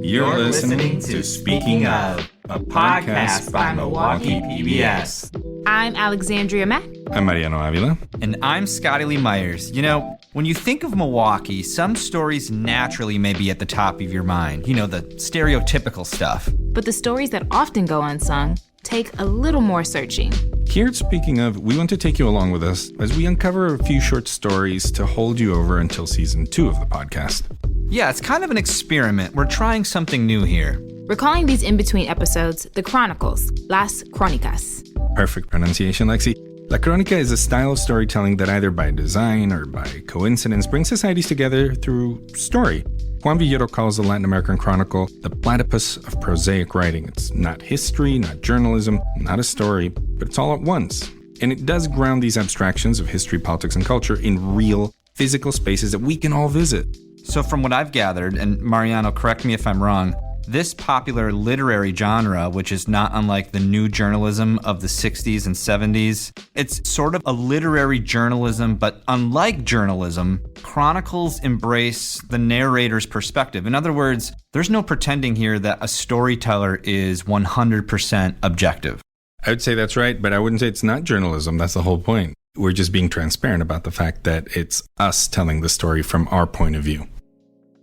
You're listening to Speaking Of, a podcast by Milwaukee PBS. I'm Alexandria Mack. I'm Mariano Avila. And I'm Scotty Lee Myers. You know, when you think of Milwaukee, some stories naturally may be at the top of your mind. You know, the stereotypical stuff. But the stories that often go unsung take a little more searching. Here at Speaking Of, we want to take you along with us as we uncover a few short stories to hold you over until season 2 of the podcast. Yeah, it's kind of an experiment. We're trying something new here. We're calling these in-between episodes the Chronicles, Las Crónicas. Perfect pronunciation, Lexi. La Crónica is a style of storytelling that either by design or by coincidence brings societies together through story. Juan Villero calls the Latin American Chronicle the platypus of prosaic writing. It's not history, not journalism, not a story, but it's all at once. And it does ground these abstractions of history, politics, and culture in real, physical spaces that we can all visit. So from what I've gathered, and Mariano, correct me if I'm wrong, this popular literary genre, which is not unlike the new journalism of the 60s and 70s, it's sort of a literary journalism, but unlike journalism, Chronicles embrace the narrator's perspective. In other words, there's no pretending here that a storyteller is 100% objective. I would say that's right, but I wouldn't say it's not journalism. That's the whole point. We're just being transparent about the fact that it's us telling the story from our point of view.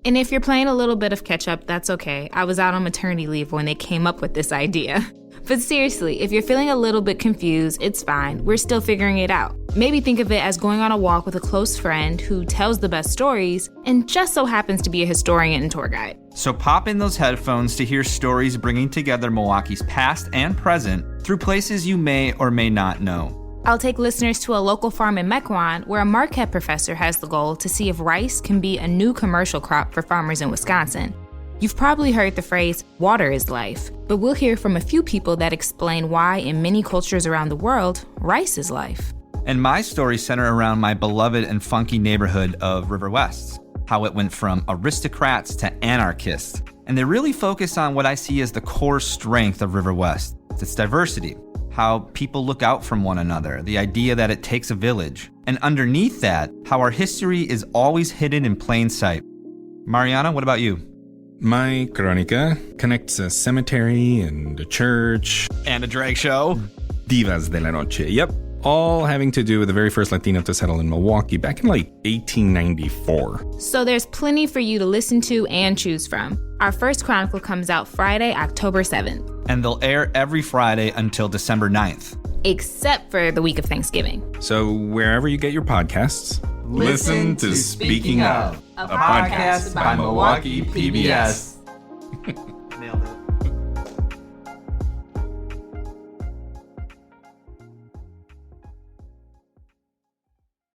And if you're playing a little bit of catch-up, that's okay. I was out on maternity leave when they came up with this idea. But seriously, if you're feeling a little bit confused, it's fine. We're still figuring it out. Maybe think of it as going on a walk with a close friend who tells the best stories and just so happens to be a historian and tour guide. So pop in those headphones to hear stories bringing together Milwaukee's past and present through places you may or may not know. I'll take listeners to a local farm in Mequon where a Marquette professor has the goal to see if rice can be a new commercial crop for farmers in Wisconsin. You've probably heard the phrase, water is life, but we'll hear from a few people that explain why in many cultures around the world, rice is life. And my stories center around my beloved and funky neighborhood of River West, how it went from aristocrats to anarchists. And they really focus on what I see as the core strength of River West. It's its diversity. How people look out from one another, the idea that it takes a village. And underneath that, how our history is always hidden in plain sight. Mariana, what about you? My Crónica connects a cemetery and a church. And a drag show. Divas de la Noche, yep. All having to do with the very first Latino to settle in Milwaukee back in 1894. So there's plenty for you to listen to and choose from. Our first Chronicle comes out Friday, October 7th. And they'll air every Friday until December 9th. Except for the week of Thanksgiving. So wherever you get your podcasts, listen to Speaking Of, a podcast by Milwaukee PBS.